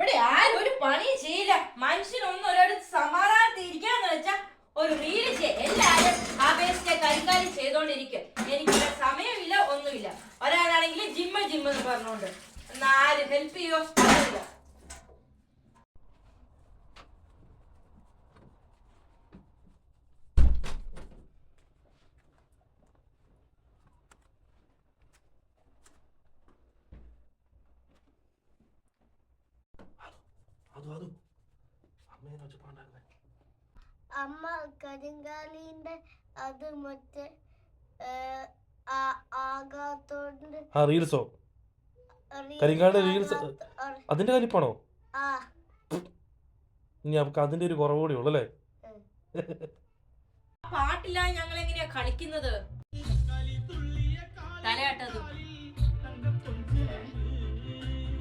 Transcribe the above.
ഇവിടെ ആരും ഒരു പണി ചെയ്യില്ല. മനുഷ്യനൊന്നും ഒരിടത്ത് സമാധാനത്തിൽ ഇരിക്കാന്ന് വെച്ചാ ഒരു റീല് എല്ലാരും ആവേശത്തെ കരിക്കാലി ചെയ്തോണ്ടിരിക്കും. എനിക്ക് സമയമില്ല, ഒന്നുമില്ല. ഒരാളാണെങ്കിൽ ജിമ്മ് എന്ന് പറഞ്ഞോണ്ട് ആര് ഹെൽപ്പ് ചെയ്യോ അറിയില്ല. അമ്മ കരിങ്കാലിന്റെ അത് മറ്റേ ആകാത്തോണ്ട് റീൽസോ കരിങ്കാലിന്റെ റീൽസ് അതിന്റെ കലിപ്പാണോ? ഇനി നമുക്ക് അതിന്റെ ഒരു കുറവ് കൂടി ഉള്ളു അല്ലേ? പാട്ടില്ല ഞങ്ങൾ എങ്ങനെയാ കളിക്കുന്നത്? തലയാട്ടതും